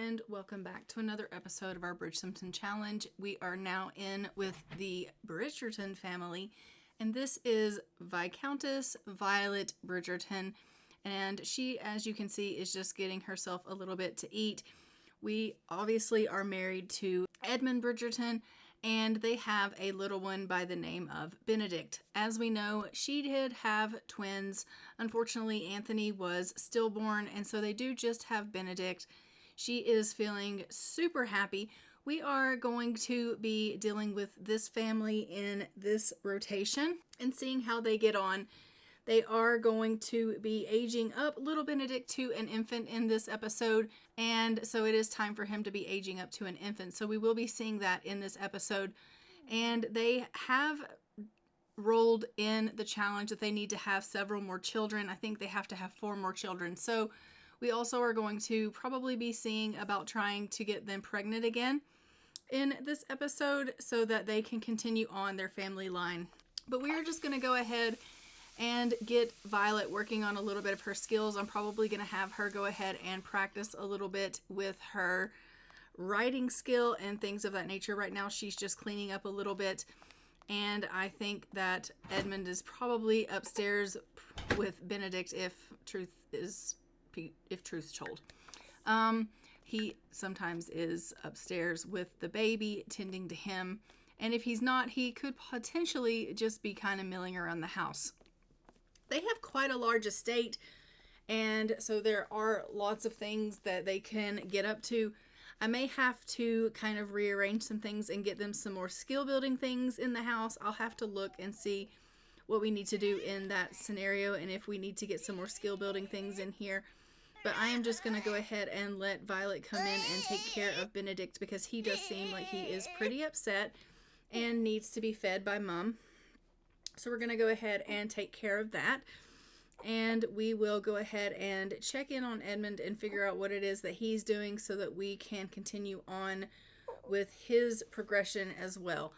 and welcome back to another episode of our Bridgesimton challenge. We are now in with the Bridgerton family, and this is Viscountess Violet Bridgerton, and she, as you can see, is just getting herself a little bit to eat. We obviously are married to Edmund Bridgerton, and they have a little one by the name of Benedict. As we know, she did have twins. Unfortunately, Anthony was stillborn, and so they do just have Benedict. She is feeling super happy. We are going to be dealing with this family in this rotation and seeing how they get on. They are going to be aging up little Benedict to an infant in this episode, and so it is time for him to be aging up to an infant. So we will be seeing that in this episode, and they have rolled in the challenge that they need to have several more children. I think they have to have 4 more children. So we also are going to probably be seeing about trying to get them pregnant again in this episode so that they can continue on their family line. But we are just going to go ahead and get Violet working on a little bit of her skills. I'm probably going to have her go ahead and practice a little bit with her writing skill and things of that nature. Right now she's just cleaning up a little bit, and I think that Edmund is probably upstairs with Benedict if truth's told. He sometimes is upstairs with the baby tending to him, and if he's not, he could potentially just be kind of milling around the house. They have quite a large estate, and so there are lots of things that they can get up to. I may have to kind of rearrange some things and get them some more skill building things in the house. I'll have to look and see what we need to do in that scenario and if we need to get some more skill building things in here. But I am just going to go ahead and let Violet come in and take care of Benedict because he does seem like he is pretty upset and needs to be fed by Mom. So we're going to go ahead and take care of that. And we will go ahead and check in on Edmund and figure out what it is that he's doing so that we can continue on with his progression as well.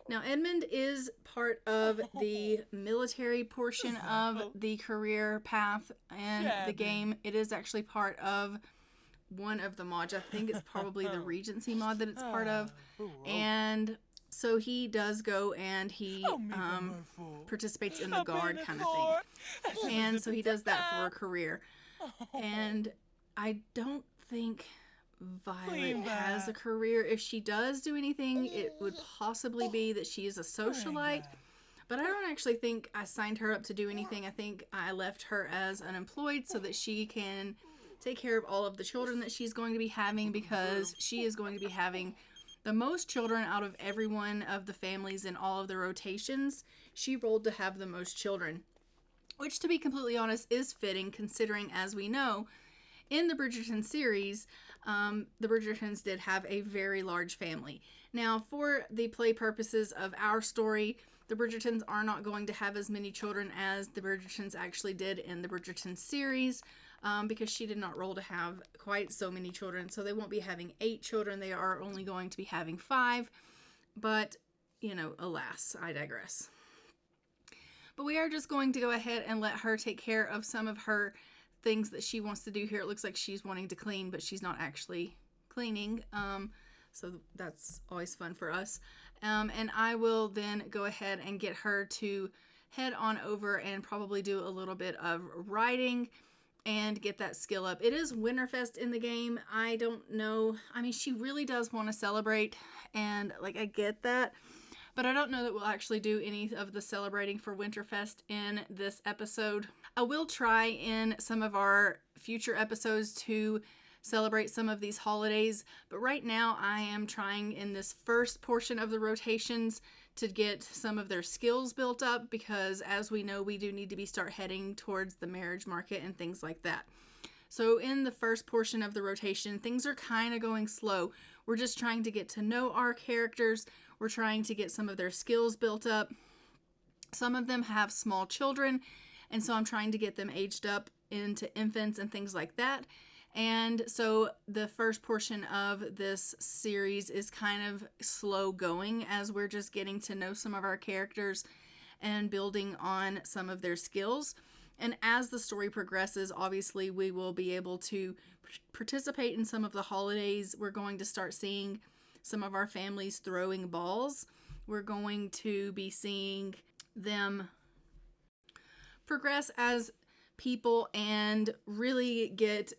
Now, Edmund is part of the military portion of the career path and the game. It is actually part of one of the mods. I think it's probably the Regency mod that it's part of. And so he does go and he participates in the guard kind of thing. And so he does that for a career. And I don't think Violet has a career. If she does do anything, it would possibly be that she is a socialite. But I don't actually think I signed her up to do anything. I think I left her as unemployed so that she can take care of all of the children that she's going to be having, because she is going to be having the most children out of every one of the families in all of the rotations. She rolled to have the most children, which, to be completely honest, is fitting considering, as we know, in the Bridgerton series, the Bridgertons did have a very large family. Now, for the play purposes of our story, the Bridgertons are not going to have as many children as the Bridgertons actually did in the Bridgerton series, because she did not roll to have quite so many children. So they won't be having 8 children. They are only going to be having 5. But, alas, I digress. But we are just going to go ahead and let her take care of some of her things that she wants to do here. It looks like she's wanting to clean, but she's not actually cleaning. So that's always fun for us. And I will then go ahead and get her to head on over and probably do a little bit of writing and get that skill up. It is Winterfest in the game. I don't know. I mean, she really does want to celebrate, and I get that. But I don't know that we'll actually do any of the celebrating for Winterfest in this episode. I will try in some of our future episodes to celebrate some of these holidays, but right now I am trying in this first portion of the rotations to get some of their skills built up, because as we know, we do need to start heading towards the marriage market and things like that. So in the first portion of the rotation, things are kind of going slow. We're just trying to get to know our characters. We're trying to get some of their skills built up. Some of them have small children, and so I'm trying to get them aged up into infants and things like that. And so the first portion of this series is kind of slow going as we're just getting to know some of our characters and building on some of their skills. And as the story progresses, obviously we will be able to participate in some of the holidays. We're going to start seeing some of our families throwing balls. We're going to be seeing them progress as people and really get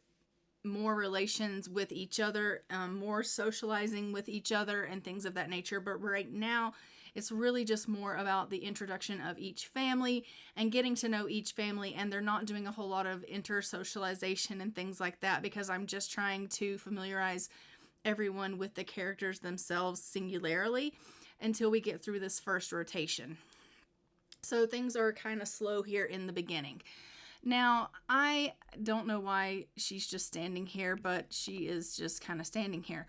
more relations with each other, more socializing with each other and things of that nature. But right now, it's really just more about the introduction of each family and getting to know each family, and they're not doing a whole lot of inter-socialization and things like that because I'm just trying to familiarize everyone with the characters themselves singularly until we get through this first rotation. So things are kind of slow here in the beginning. Now, I don't know why she's just standing here, but she is just kind of standing here.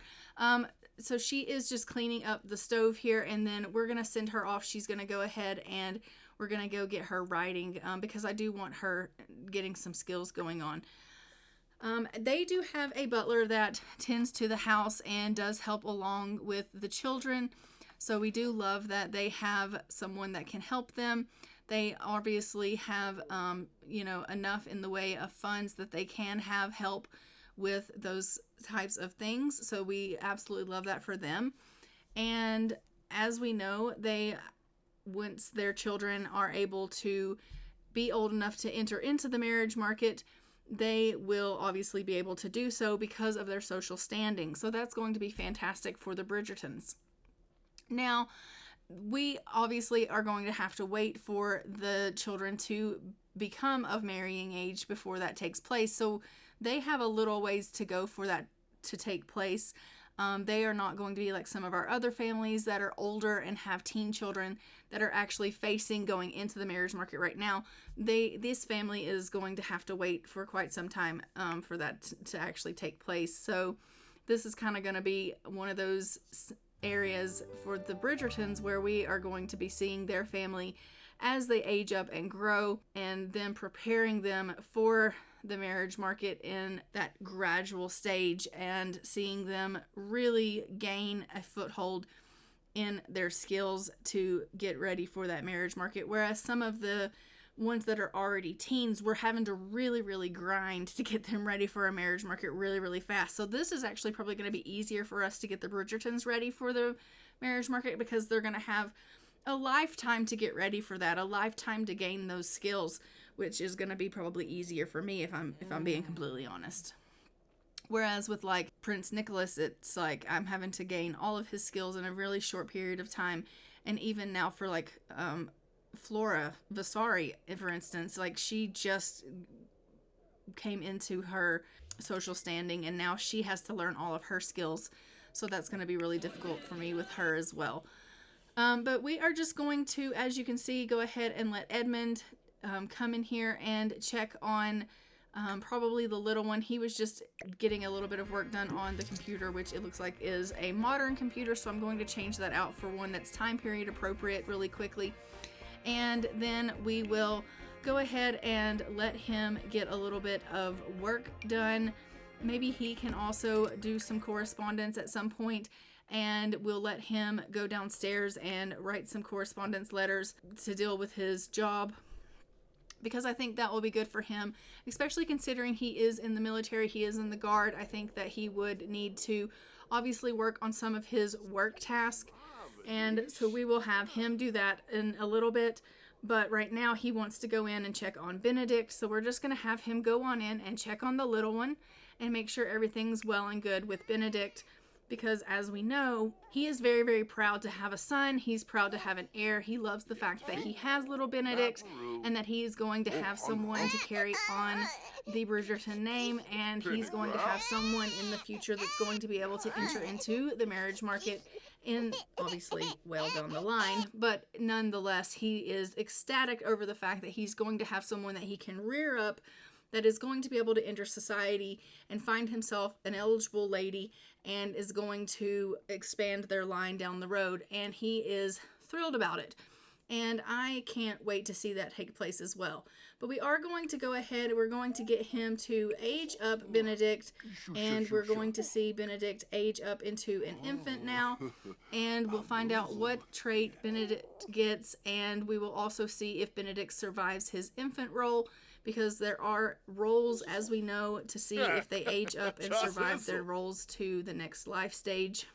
So she is just cleaning up the stove here, and then we're going to send her off. She's going to go ahead and we're going to go get her writing because I do want her getting some skills going on. They do have a butler that tends to the house and does help along with the children. So we do love that they have someone that can help them. They obviously have, enough in the way of funds that they can have help with those types of things. So we absolutely love that for them. And as we know, once their children are able to be old enough to enter into the marriage market, they will obviously be able to do so because of their social standing. So that's going to be fantastic for the Bridgertons. Now, we obviously are going to have to wait for the children to become of marrying age before that takes place. So they have a little ways to go for that to take place. They are not going to be like some of our other families that are older and have teen children that are actually facing going into the marriage market right now. This family is going to have to wait for quite some time for that to actually take place. So this is kind of going to be one of those areas for the Bridgertons where we are going to be seeing their family as they age up and grow, and then preparing them for the marriage market in that gradual stage and seeing them really gain a foothold in their skills to get ready for that marriage market. Whereas some of the ones that are already teens, we're having to really, really grind to get them ready for a marriage market really, really fast. So this is actually probably going to be easier for us to get the Bridgertons ready for the marriage market because they're going to have a lifetime to get ready for that, a lifetime to gain those skills, which is going to be probably easier for me if I'm being completely honest. Whereas with like Prince Nicholas, it's like I'm having to gain all of his skills in a really short period of time. And even now for like Flora Vasari, for instance, like she just came into her social standing and now she has to learn all of her skills. So that's going to be really difficult for me with her as well. But we are just going to, as you can see, go ahead and let Edmund come in here and check on probably the little one. He was just getting a little bit of work done on the computer, which it looks like is a modern computer. So I'm going to change that out for one that's time period appropriate really quickly. And then we will go ahead and let him get a little bit of work done. Maybe he can also do some correspondence at some point, and we'll let him go downstairs and write some correspondence letters to deal with his job, because I think that will be good for him, especially considering he is in the military, he is in the Guard. I think that he would need to obviously work on some of his work tasks, and so we will have him do that in a little bit. But right now he wants to go in and check on Benedict, so we're just going to have him go on in and check on the little one and make sure everything's well and good with Benedict. Because as we know, he is very, very proud to have a son. He's proud to have an heir. He loves the fact that he has little Benedict and that he is going to have someone to carry on the Bridgerton name, and he's going to have someone in the future that's going to be able to enter into the marriage market in, obviously, well down the line. But nonetheless, he is ecstatic over the fact that he's going to have someone that he can rear up that is going to be able to enter society and find himself an eligible lady and is going to expand their line down the road. And he is thrilled about it. And I can't wait to see that take place as well. But we are going to go ahead. We're going to get him to age up Benedict. And we're going to see Benedict age up into an infant now. And we'll find out what trait Benedict gets. And we will also see if Benedict survives his infant role. Because there are roles, as we know, to see if they age up and survive their roles to the next life stage.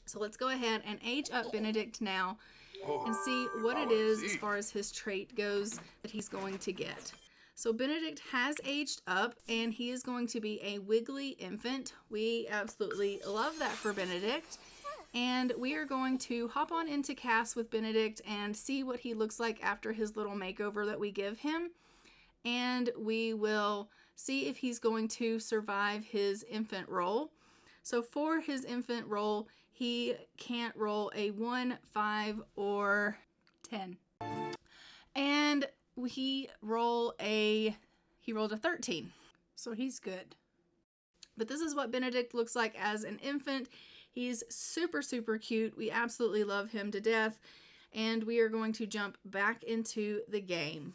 So let's go ahead and age up Benedict now. And see what it is as far as his trait goes that he's going to get. So Benedict has aged up and he is going to be a wiggly infant. We absolutely love that for Benedict. And we are going to hop on into Cass with Benedict and see what he looks like after his little makeover that we give him. And we will see if he's going to survive his infant role. So for his infant role, he can't roll a 1, 5, or 10. And he rolled a 13. So he's good. But this is what Benedict looks like as an infant. He's super, super cute. We absolutely love him to death. And we are going to jump back into the game.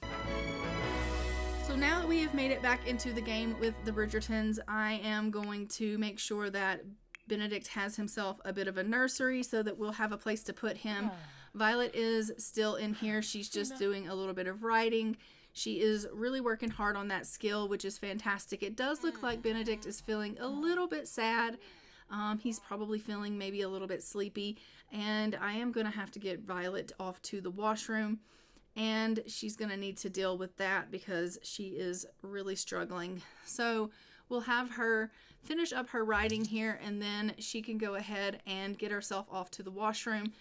So now that we have made it back into the game with the Bridgertons, I am going to make sure that Benedict has himself a bit of a nursery so that we'll have a place to put him. Violet is still in here. She's just doing a little bit of writing. She is really working hard on that skill, which is fantastic. It does look like Benedict is feeling a little bit sad. He's probably feeling maybe a little bit sleepy. And I am going to have to get Violet off to the washroom. And she's going to need to deal with that because she is really struggling. So we'll have her finish up her writing here and then she can go ahead and get herself off to the washroom.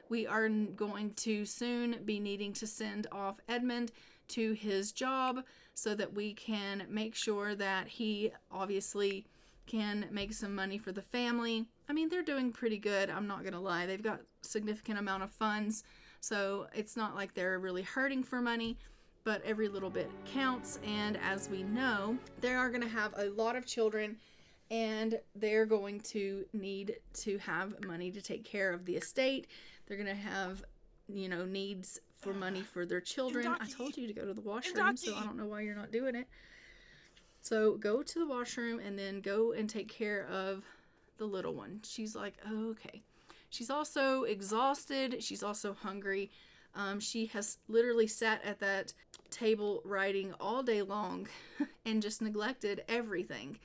We are going to soon be needing to send off Edmund to his job so that we can make sure that he obviously can make some money for the family. I mean, they're doing pretty good. I'm not going to lie. They've got a significant amount of funds. So it's not like they're really hurting for money, but every little bit counts. And as we know, they are going to have a lot of children and they're going to need to have money to take care of the estate. They're going to have, needs for money for their children. I told you to go to the washroom, so I don't know why you're not doing it. So go to the washroom and then go and take care of the little one. She's like, oh, okay. She's also exhausted. She's also hungry. She has literally sat at that table writing all day long and just neglected everything.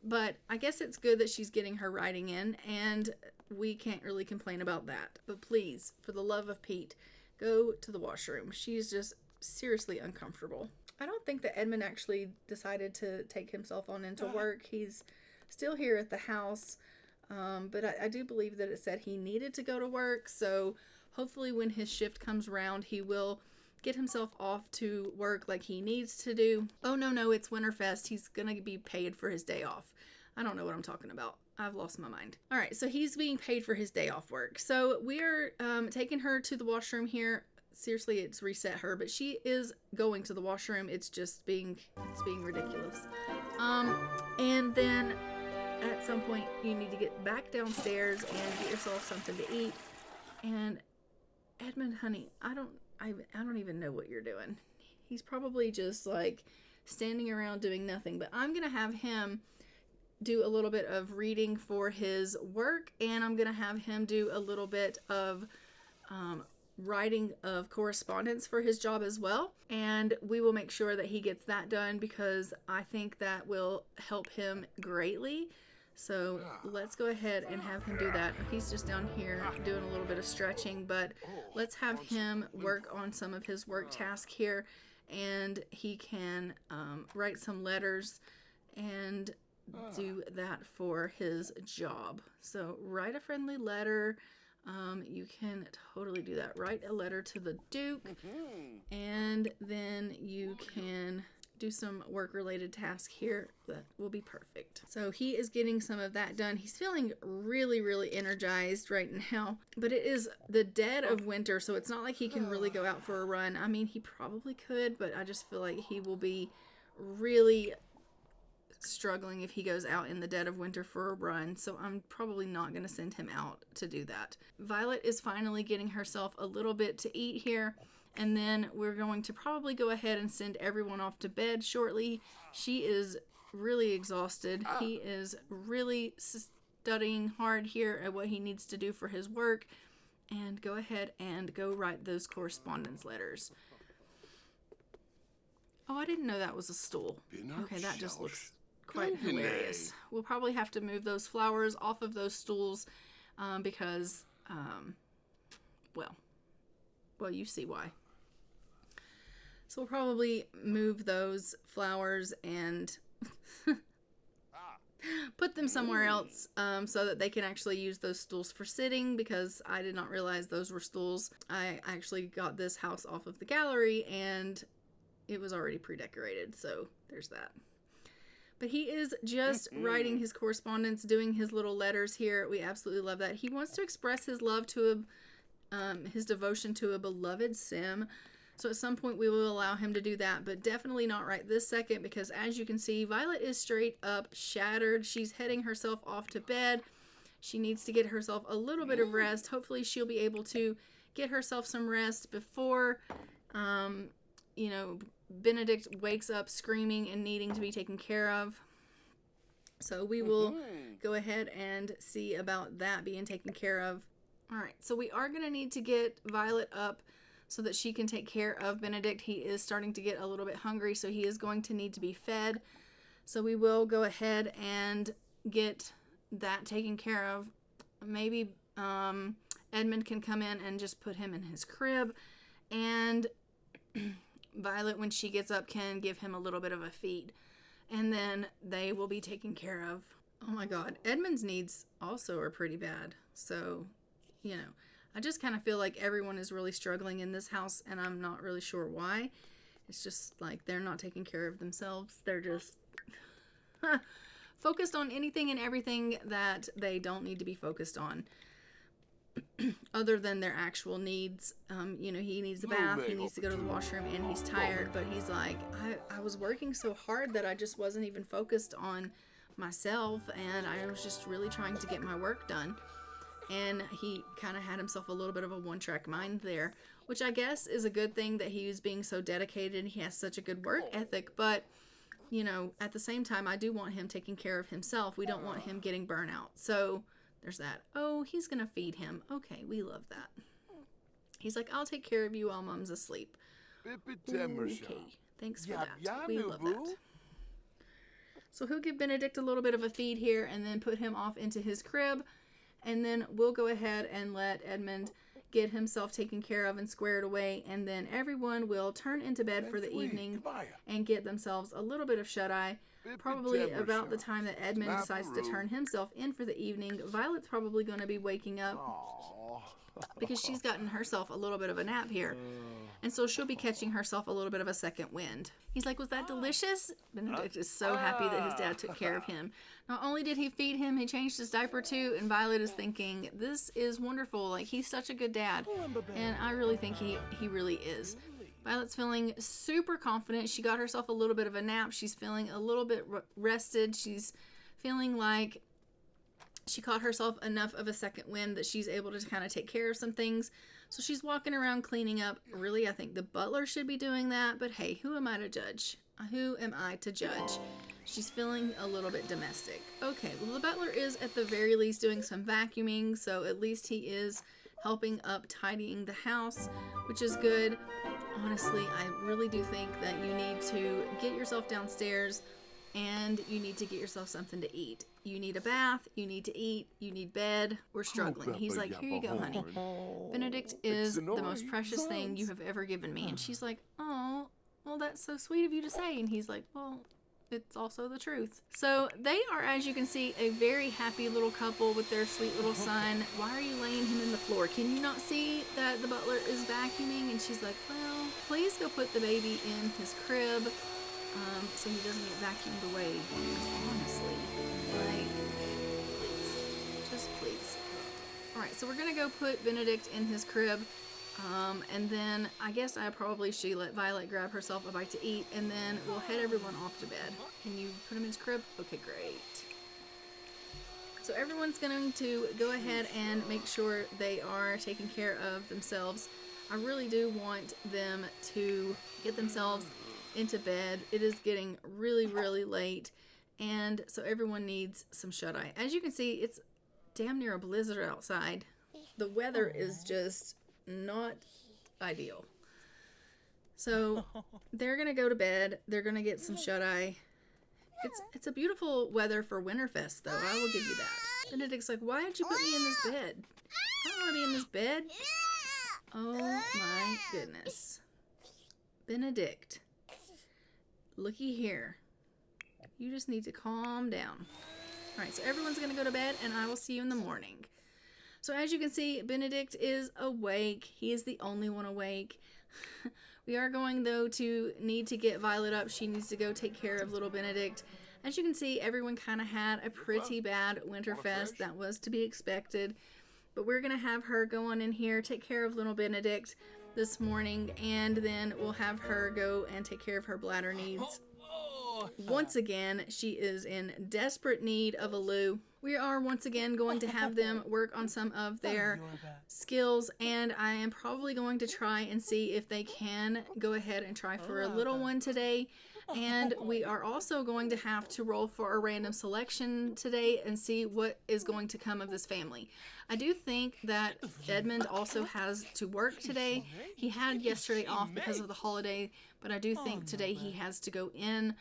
But I guess it's good that she's getting her writing in, and we can't really complain about that. But please, for the love of Pete, go to the washroom. She's just seriously uncomfortable. I don't think that Edmund actually decided to take himself on into work. He's still here at the house. But I do believe that it said he needed to go to work. So hopefully when his shift comes around, he will get himself off to work like he needs to do. Oh, no, it's Winterfest. He's going to be paid for his day off. I don't know what I'm talking about. I've lost my mind. All right, so he's being paid for his day off work. So we're taking her to the washroom here. Seriously, it's reset her, but she is going to the washroom. It's just being ridiculous. And then at some point you need to get back downstairs and get yourself something to eat. And Edmund, honey, I don't even know what you're doing. He's probably just like standing around doing nothing, but I'm gonna have him do a little bit of reading for his work, and I'm gonna have him do a little bit of writing of correspondence for his job as well. And we will make sure that he gets that done because I think that will help him greatly. So let's go ahead and have him do that. He's just down here doing a little bit of stretching, but let's have him work on some of his work tasks here, and he can write some letters and do that for his job. So write a friendly letter. You can totally do that. Write a letter to the Duke, and then you can do some work-related tasks here. That will be perfect. So he is getting some of that done. He's feeling really, really energized right now, but it is the dead of winter, so it's not like he can really go out for a run. I mean, he probably could, but I just feel like he will be really struggling if he goes out in the dead of winter for a run, so I'm probably not going to send him out to do that. Violet is finally getting herself a little bit to eat here, and then we're going to probably go ahead and send everyone off to bed shortly. She is really exhausted. He is really studying hard here at what he needs to do for his work, and go ahead and go write those correspondence letters. Oh, I didn't know that was a stool. Okay, that just looks quite hilarious. We'll probably have to move those flowers off of those stools because, well, you see why. So we'll probably move those flowers and put them somewhere else so that they can actually use those stools for sitting, because I did not realize those were stools. I actually got this house off of the gallery and it was already pre-decorated, so there's that. But he is just writing his correspondence, doing his little letters here. We absolutely love that. He wants to express his love to his devotion to a beloved Sim. So at some point we will allow him to do that, but definitely not right this second, because as you can see, Violet is straight up shattered. She's heading herself off to bed. She needs to get herself a little bit of rest. Hopefully she'll be able to get herself some rest before, Benedict wakes up screaming and needing to be taken care of. So we will go ahead and see about that being taken care of. All right, so we are going to need to get Violet up so that she can take care of Benedict. He is starting to get a little bit hungry, so he is going to need to be fed. So we will go ahead and get that taken care of. Maybe Edmund can come in and just put him in his crib, and Violet, when she gets up, can give him a little bit of a feed, and then they will be taken care of. Oh my god, Edmund's needs also are pretty bad. So, I just kind of feel like everyone is really struggling in this house, and I'm not really sure why. It's just like they're not taking care of themselves. They're just focused on anything and everything that they don't need to be focused on. Other than their actual needs. He needs a bath, he needs to go to the washroom, and he's tired, but he's like, I was working so hard that I just wasn't even focused on myself, and I was just really trying to get my work done. And he kind of had himself a little bit of a one-track mind there, which I guess is a good thing, that he was being so dedicated and he has such a good work ethic, but at the same time, I do want him taking care of himself. We don't want him getting burnout. So there's that. Oh, he's going to feed him. Okay, we love that. He's like, I'll take care of you while Mom's asleep. Okay, thanks for that. We love that. So he'll give Benedict a little bit of a feed here and then put him off into his crib. And then we'll go ahead and let Edmund get himself taken care of and squared away. And then everyone will turn into bed for the evening and get themselves a little bit of shut-eye. Probably about the time that Edmund decides to turn himself in for the evening, Violet's probably going to be waking up because she's gotten herself a little bit of a nap here. And so she'll be catching herself a little bit of a second wind. He's like, was that delicious? Benedict is so happy that his dad took care of him. Not only did he feed him, he changed his diaper too, and Violet is thinking, this is wonderful. Like, he's such a good dad. And I really think he really is. Violet's feeling super confident. She got herself a little bit of a nap. She's feeling a little bit rested. She's feeling like she caught herself enough of a second wind that she's able to kind of take care of some things. So she's walking around cleaning up. Really, I think the butler should be doing that. But hey, who am I to judge? Who am I to judge? She's feeling a little bit domestic. Okay, well, the butler is at the very least doing some vacuuming. So at least he is helping up tidying the house, which is good. Honestly, I really do think that you need to get yourself downstairs and you need to get yourself something to eat. You need a bath, you need to eat, you need bed. We're struggling. He's like, here you go, honey. Benedict is the most precious thing you have ever given me. And she's like, oh, well, that's so sweet of you to say. And he's like, well, it's also the truth. So they are, as you can see, a very happy little couple with their sweet little son. Why are you laying him in the floor? Can you not see that the butler is vacuuming? And she's like, well, please go put the baby in his crib so he doesn't get vacuumed away. Honestly, like, please. Just please. All right, so we're going to go put Benedict in his crib. And then I guess I probably should let Violet grab herself a bite to eat, and then we'll head everyone off to bed. Can you put him in his crib? Okay, great. So everyone's going to go ahead and make sure they are taking care of themselves. I really do want them to get themselves into bed. It is getting really, really late, and so everyone needs some shut-eye. As you can see, it's damn near a blizzard outside. The weather is just not ideal. So they're gonna go to bed. They're gonna get some shut-eye. It's a beautiful weather for Winterfest, though. I will give you that. Benedict's like, why did you put me in this bed? I don't want to be in this bed. Oh my goodness. Benedict, looky here. You just need to calm down. Alright, so everyone's going to go to bed, and I will see you in the morning. So as you can see, Benedict is awake. He is the only one awake. We are going, though, to need to get Violet up. She needs to go take care of little Benedict. As you can see, everyone kind of had a pretty bad Winterfest. That was to be expected. But we're going to have her go on in here, take care of little Benedict this morning, and then we'll have her go and take care of her bladder needs. Once again, she is in desperate need of a loo. We are once again going to have them work on some of their skills, and I am probably going to try and see if they can go ahead and try for a little one today. And we are also going to have to roll for a random selection today and see what is going to come of this family. I do think that Edmund also has to work today. He had yesterday off because of the holiday, but I do think today he has to go in.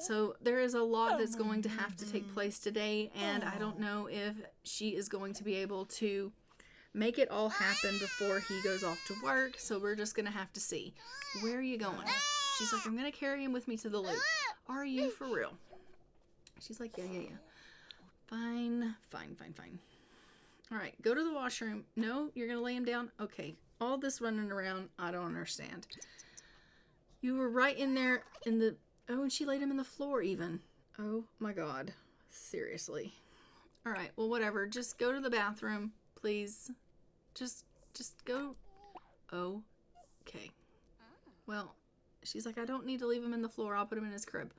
So there is a lot that's going to have to take place today, and I don't know if she is going to be able to make it all happen before he goes off to work. So we're just going to have to see. Where are you going? She's like, I'm going to carry him with me to the loo. Are you for real? She's like, yeah. Fine. All right, go to the washroom. No, you're going to lay him down? Okay. All this running around, I don't understand. You were right in there in the... Oh, and she laid him in the floor even. Oh my God. Seriously. All right, well, whatever. Just go to the bathroom, please. Just go. Okay. Well... She's like, I don't need to leave him in the floor. I'll put him in his crib.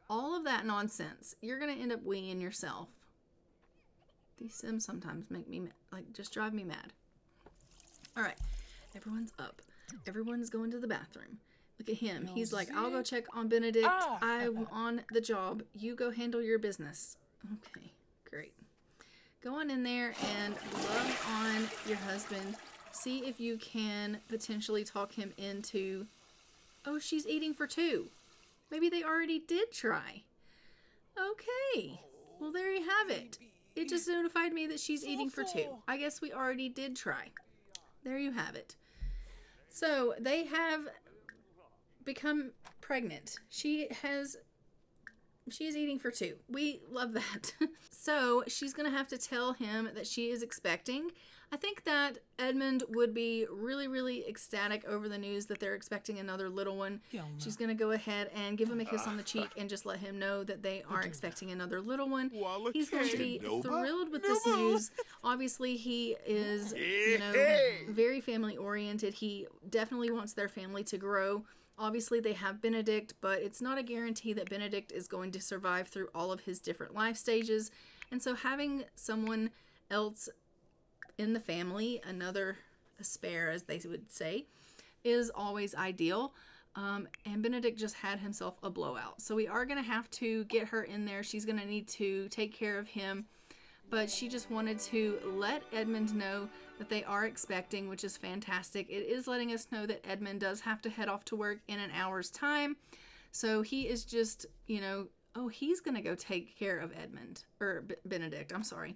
All of that nonsense. You're going to end up weeing yourself. These Sims sometimes make me, just drive me mad. All right. Everyone's up. Everyone's going to the bathroom. Look at him. He's like, I'll go check on Benedict. I'm on the job. You go handle your business. Okay, great. Go on in there and love on your husband. See if you can potentially talk him into... Oh, she's eating for two. Maybe they already did try. Okay. Well, there you have it. It just notified me that she's eating for two. I guess we already did try. There you have it. So, they have become pregnant. She is eating for two. We love that. So, she's going to have to tell him that she is expecting. I think that Edmund would be really, really ecstatic over the news that they're expecting another little one. She's going to go ahead and give him a kiss on the cheek and just let him know that they are expecting another little one. He's going to be thrilled with this news. Obviously, he is, very family-oriented. He definitely wants their family to grow. Obviously, they have Benedict, but it's not a guarantee that Benedict is going to survive through all of his different life stages. And so having someone else in the family, another spare, as they would say, is always ideal. And Benedict just had himself a blowout. So we are going to have to get her in there. She's going to need to take care of him. But she just wanted to let Edmund know that they are expecting, which is fantastic. It is letting us know that Edmund does have to head off to work in an hour's time. So he is just, he's going to go take care of Benedict. I'm sorry.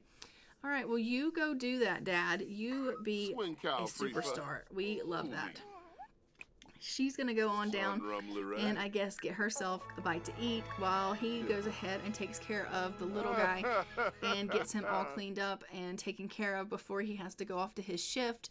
All right, well, you go do that, Dad. You be a superstar. We love that. She's going to go on down and, I guess, get herself a bite to eat while he goes ahead and takes care of the little guy and gets him all cleaned up and taken care of before he has to go off to his shift.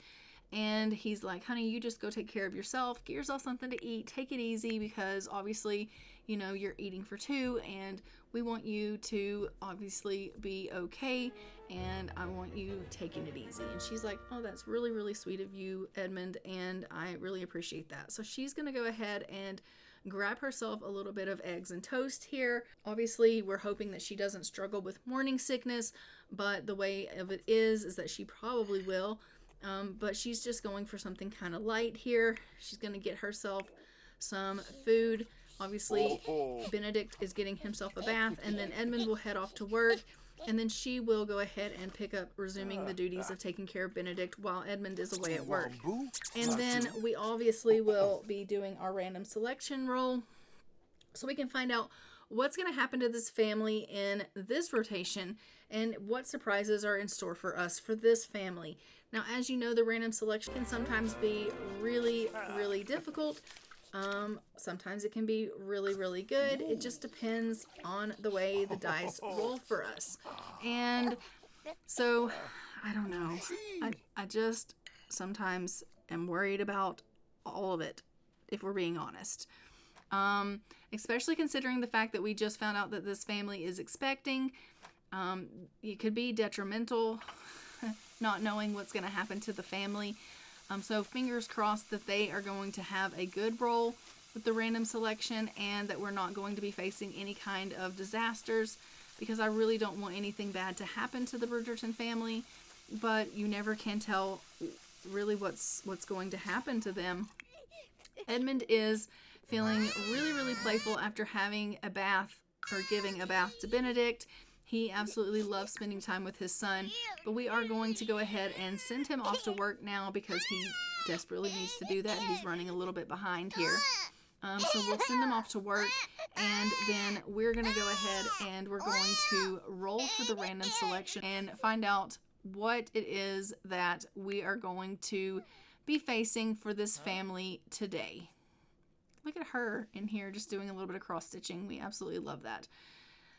And he's like, honey, you just go take care of yourself. Get yourself something to eat. Take it easy because, obviously, you're eating for two and we want you to obviously be okay and I want you taking it easy. And she's like, oh, that's really, really sweet of you, Edmund, and I really appreciate that. So she's going to go ahead and grab herself a little bit of eggs and toast here. Obviously, we're hoping that she doesn't struggle with morning sickness, but the way of it is that she probably will. But she's just going for something kind of light here. She's going to get herself some food. Obviously, Benedict is getting himself a bath, and then Edmund will head off to work, and then she will go ahead and pick up resuming the duties of taking care of Benedict while Edmund is away at work. And then we obviously will be doing our random selection roll so we can find out what's going to happen to this family in this rotation and what surprises are in store for us for this family. Now, as you know, the random selection can sometimes be really, really difficult. Sometimes it can be really, really good. It just depends on the way the dice roll for us. And so, I don't know. I just sometimes am worried about all of it, if we're being honest. Especially considering the fact that we just found out that this family is expecting. It could be detrimental, not knowing what's going to happen to the family. So fingers crossed that they are going to have a good roll with the random selection and that we're not going to be facing any kind of disasters, because I really don't want anything bad to happen to the Bridgerton family, but you never can tell really what's going to happen to them. Edmund is feeling really, really playful after having a bath or giving a bath to Benedict. He absolutely loves spending time with his son, but we are going to go ahead and send him off to work now because he desperately needs to do that. He's running a little bit behind here. So we'll send him off to work, and then we're going to go ahead and we're going to roll for the random selection and find out what it is that we are going to be facing for this family today. Look at her in here just doing a little bit of cross stitching. We absolutely love that.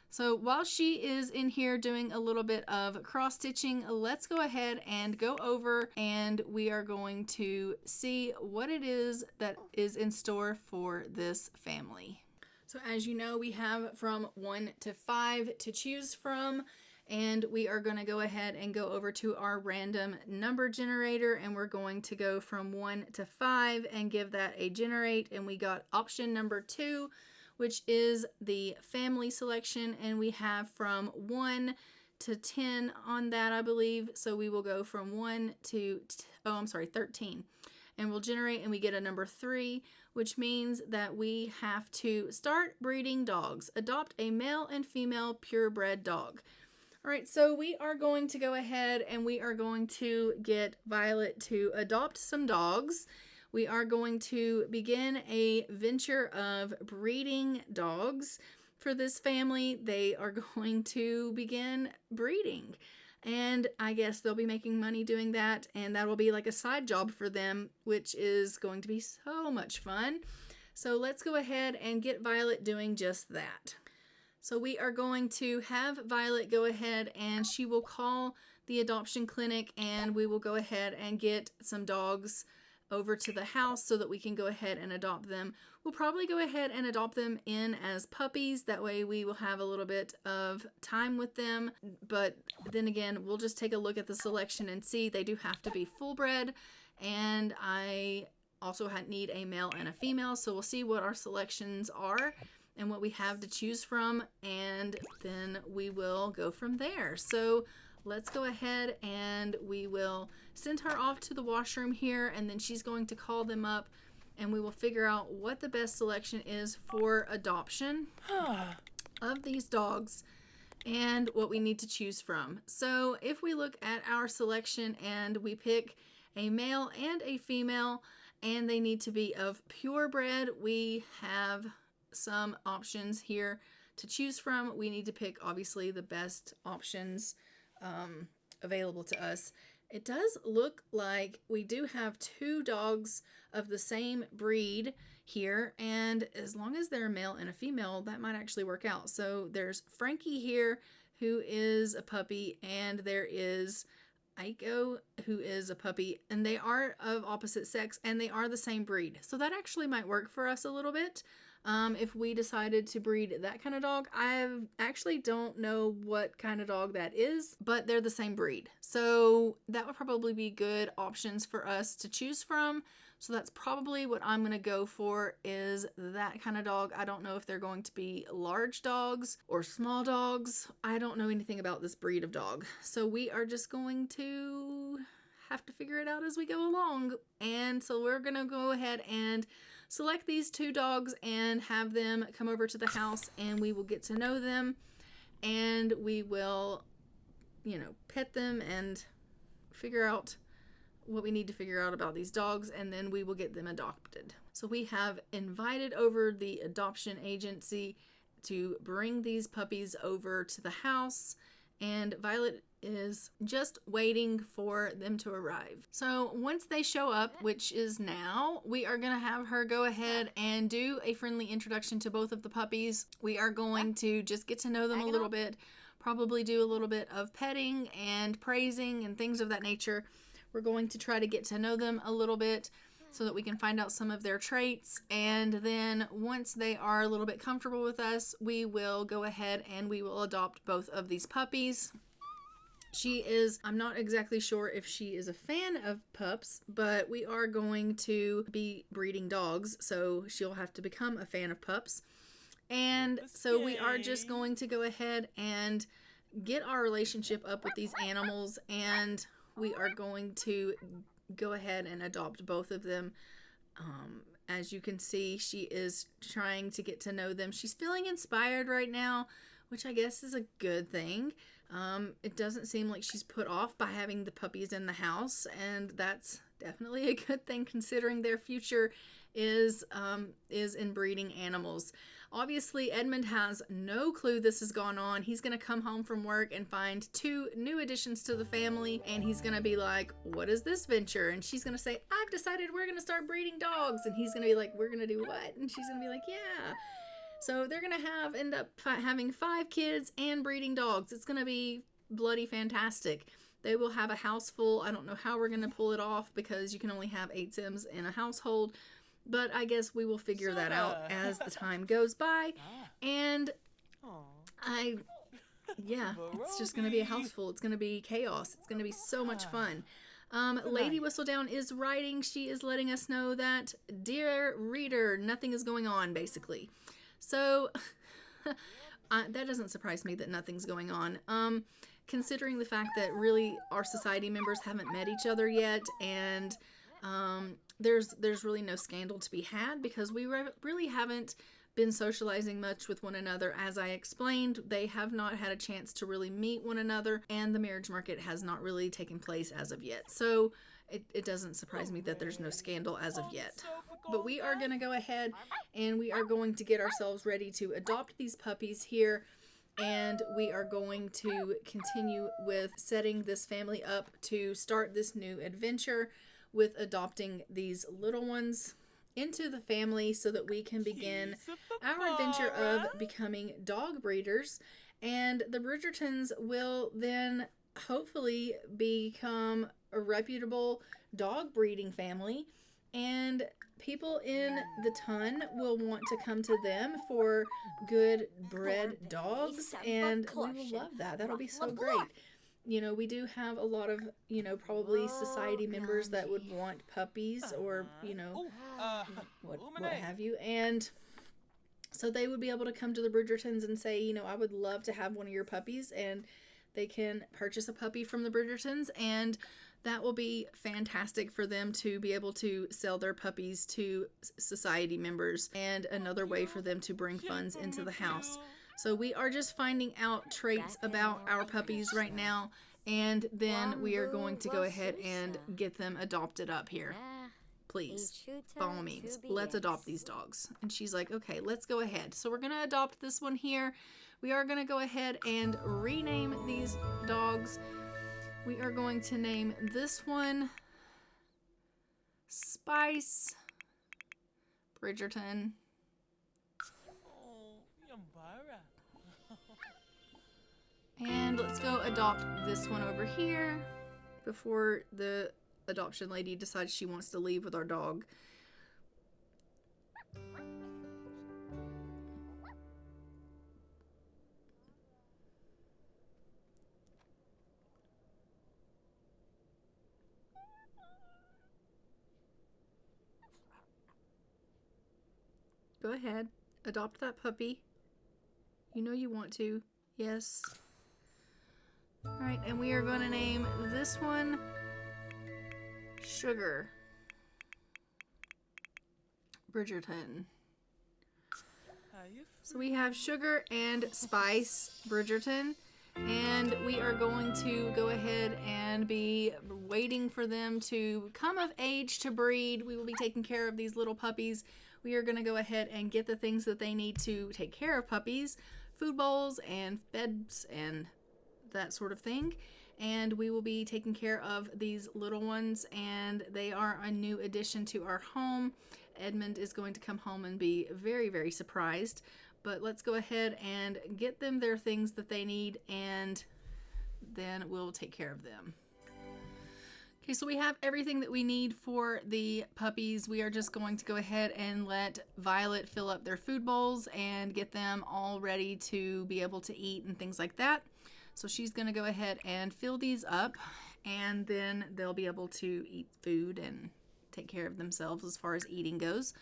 So while she is in here doing a little bit of cross stitching, let's go ahead and go over and we are going to see what it is that is in store for this family. So as you know, we have from 1 to 5 to choose from, and we are going to go ahead and go over to our random number generator, and we're going to go from 1 to 5 and give that a generate, and we got option number 2, which is the family selection, and we have from 1 to 10 on that, I believe. So we will go from 1 to 13, and we'll generate, and we get a number 3, which means that we have to start breeding dogs. Adopt a male and female purebred dog. All right, so we are going to go ahead and we are going to get Violet to adopt some dogs. We are going to begin a venture of breeding dogs for this family. They are going to begin breeding, and I guess they'll be making money doing that, and that will be like a side job for them, which is going to be so much fun. So let's go ahead and get Violet doing just that. So we are going to have Violet go ahead and she will call the adoption clinic, and we will go ahead and get some dogs over to the house so that we can go ahead and adopt them. We'll probably go ahead and adopt them in as puppies. That way we will have a little bit of time with them. But then again, we'll just take a look at the selection and see. They do have to be full bred, and I also need a male and a female. So we'll see what our selections are and what we have to choose from, and then we will go from there. So let's go ahead and we will send her off to the washroom here, and then she's going to call them up, and we will figure out what the best selection is for adoption of these dogs and what we need to choose from. So if we look at our selection and we pick a male and a female, and they need to be of purebred, we have some options here to choose from. We need to pick obviously the best options available to us. It does look like we do have 2 dogs of the same breed here, and as long as they're a male and a female, that might actually work out. So there's Frankie here, who is a puppy, and there is Aiko, who is a puppy, and they are of opposite sex, and they are the same breed. So that actually might work for us a little bit. if we decided to breed that kind of dog. I actually don't know what kind of dog that is, but they're the same breed. So that would probably be good options for us to choose from. So that's probably what I'm going to go for, is that kind of dog. I don't know if they're going to be large dogs or small dogs. I don't know anything about this breed of dog. So we are just going to have to figure it out as we go along. And so we're going to go ahead and select these 2 dogs and have them come over to the house, and we will get to know them, and we will, pet them and figure out what we need to figure out about these dogs, and then we will get them adopted. So we have invited over the adoption agency to bring these puppies over to the house, and Violet is just waiting for them to arrive. So once they show up, which is now, we are going to have her go ahead and do a friendly introduction to both of the puppies. We are going to just get to know them a little bit, probably do a little bit of petting and praising and things of that nature. We're going to try to get to know them a little bit so that we can find out some of their traits. And then once they are a little bit comfortable with us, we will go ahead and we will adopt both of these puppies. I'm not exactly sure if she is a fan of pups, but we are going to be breeding dogs, so she'll have to become a fan of pups. And so we are just going to go ahead and get our relationship up with these animals, and we are going to go ahead and adopt both of them. As you can see, she is trying to get to know them. She's feeling inspired right now, which I guess is a good thing. It doesn't seem like she's put off by having the puppies in the house, and that's definitely a good thing considering their future is in breeding animals. Obviously, Edmund has no clue this has gone on. He's going to come home from work and find 2 new additions to the family, and he's going to be like, what is this venture? And she's going to say, I've decided we're going to start breeding dogs. And he's going to be like, we're going to do what? And she's going to be like, yeah. So they're going to end up having 5 kids and breeding dogs. It's going to be bloody fantastic. They will have a house full. I don't know how we're going to pull it off because you can only have 8 Sims in a household. But I guess we will figure that out as the time goes by. And it's just going to be a house full. It's going to be chaos. It's going to be so much fun. Lady Whistledown is writing. She is letting us know that, dear reader, nothing is going on, basically. So that doesn't surprise me that nothing's going on. Considering the fact that really our society members haven't met each other yet, and there's really no scandal to be had because we really haven't been socializing much with one another. As I explained, they have not had a chance to really meet one another, and the marriage market has not really taken place as of yet. So it doesn't surprise me that there's no scandal as of yet. But we are going to go ahead and we are going to get ourselves ready to adopt these puppies here. And we are going to continue with setting this family up to start this new adventure with adopting these little ones into the family so that we can begin our adventure of becoming dog breeders. And the Bridgertons will then hopefully become a reputable dog breeding family, and people in the ton will want to come to them for good bred dogs, and we will love that. That'll be so great. We do have a lot of, probably society members that would want puppies or, what have you. And so they would be able to come to the Bridgertons and say, I would love to have one of your puppies, and they can purchase a puppy from the Bridgertons, and that will be fantastic for them to be able to sell their puppies to society members, and another way for them to bring funds into the house. So we are just finding out traits about our puppies right now, and then we are going to go ahead and get them adopted up here. Please, by all means, let's adopt these dogs. And she's like, okay, let's go ahead. So we're going to adopt this one here. We are going to go ahead and rename these dogs. We are going to name this one Spice Bridgerton. And let's go adopt this one over here before the adoption lady decides she wants to leave with our dog. Go ahead. Adopt that puppy. You know you want to. Yes. Alright, and we are going to name this one Sugar. Bridgerton. So we have Sugar and Spice Bridgerton, and we are going to go ahead and be waiting for them to come of age to breed. We will be taking care of these little puppies. We are going to go ahead and get the things that they need to take care of puppies, food bowls and beds and that sort of thing. And we will be taking care of these little ones, and they are a new addition to our home. Edmund is going to come home and be very, very surprised. But let's go ahead and get them their things that they need, and then we'll take care of them. Okay, so we have everything that we need for the puppies. We are just going to go ahead and let Violet fill up their food bowls and get them all ready to be able to eat and things like that. So she's going to go ahead and fill these up, and then they'll be able to eat food and take care of themselves as far as eating goes,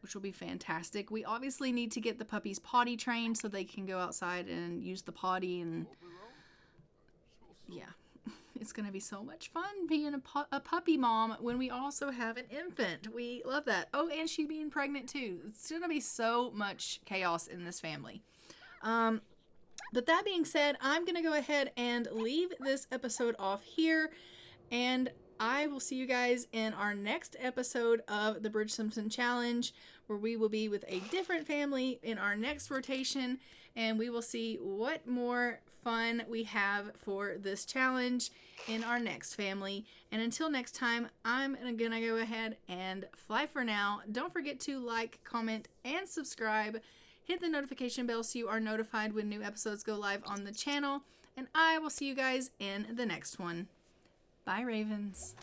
which will be fantastic. We obviously need to get the puppies potty trained so they can go outside and use the potty, and yeah. It's going to be so much fun being a puppy mom when we also have an infant. We love that. Oh, and she being pregnant too. It's going to be so much chaos in this family. But that being said, I'm going to go ahead and leave this episode off here, and I will see you guys in our next episode of the Bridgesimton Challenge, where we will be with a different family in our next rotation, and we will see what more fun we have for this challenge in our next family. And until next time, I'm gonna go ahead and fly for now. Don't forget to like, comment, and subscribe. Hit the notification bell so you are notified when new episodes go live on the channel, and I will see you guys in the next one. Bye, Ravens.